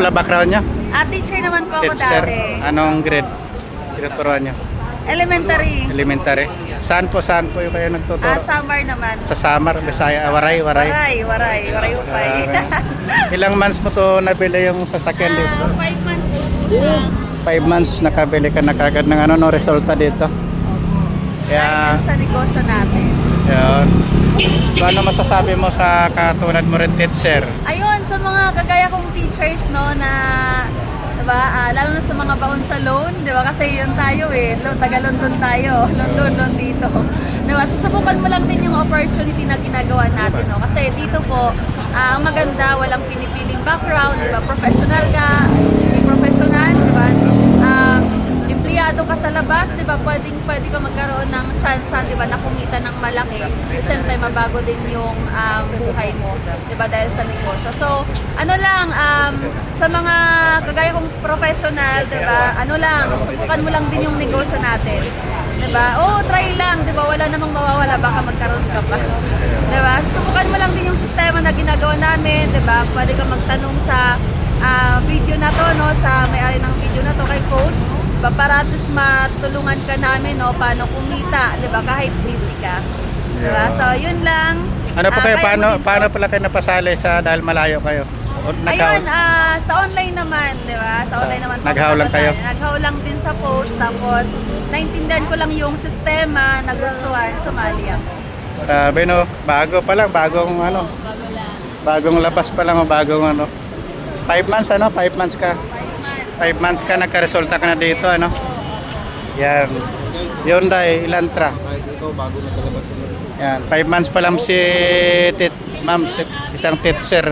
pala background nyo? Teacher naman po ako Teacher. dati. Anong grade? Tinuturuan nyo? Elementary. Elementary. Saan po yung kayo nagtuturo? Samar naman. Sa Samar, Bisaya, Waray. Waray upay. Ilang months mo to nabili yung sasakyan dito? 5 months po siya. 5 months nakabili ka na kagad ng resulta dito. Opo. Kaya, Dahil sa negosyo natin. yun. So, ano masasabi mo sa katulad mo rin, teacher? Ayun, sa mga kagaya kong teachers, no, na, diba, lalo na sa mga baon sa loan, diba, kasi yun tayo taga London tayo, London dito. Diba, susubukan mo lang din yung opportunity na ginagawa natin, no, kasi dito po, ang maganda, walang pinipiling background, diba, professional ka, hindi professional, diba, empleyado ka sa labas, di ba, pwede ka magkaroon ng chance, di ba, na kumita ng malaki. At the same time, mabago din yung buhay mo, di ba, dahil sa negosyo. So, ano lang, sa mga kagaya kong professional, di ba, ano lang, subukan mo lang din yung negosyo natin. Di ba? Try lang, di ba, wala namang mawawala, baka magkaroon ka pa. Di ba? Subukan mo lang din yung sistema na ginagawa namin, di ba? Pwede ka magtanong sa video na to, no, sa may-ari ng video na to kay Coach. Diba, para at least matulungan ka namin, no, paano kumita, 'di ba, kahit busy ka. 'Di ba? So, yun lang. Ano pa kayo, paano pala kayo napasali dahil malayo kayo? Ayun, sa online naman, 'di ba? Sa online naman. Naghaw lang kayo? Naghaw lang din sa post, tapos naintindihan ko lang yung sistema, nagustuhan, sumali ako. Grabe, no, bago pa lang, bagong ano, Bago lang. bagong labas pa lang, bagong ano. 5 months, 5 months ka. 5 months ka, nagka-resulta ka na dito, ano? Yan. Hyundai Elantra. Yan, 5 months pa lang ma'am, isang teacher.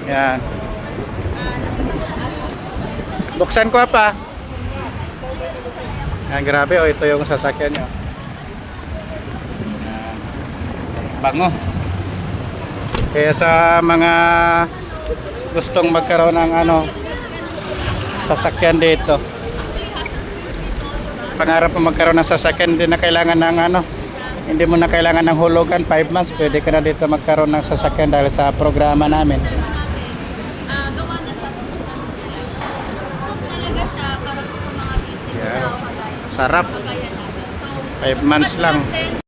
Yan. Buksan ko pa. Yan, grabe, ito yung sasakyan nyo. Yan. Bango. Kaya sa mga gustong magkaroon ng sasakyan dito. Pangarap mo magkaroon ng sasakyan, hindi na kailangan ng hindi mo na kailangan ng hulugan, 5 months, pwede ka na dito magkaroon ng sasakyan dahil sa programa namin. Gawa na siya sa sundan mo nila. So, talaga siya para sa mga busy na tao kagaya. Sarap. Kagaya natin. So, 5 months lang. natin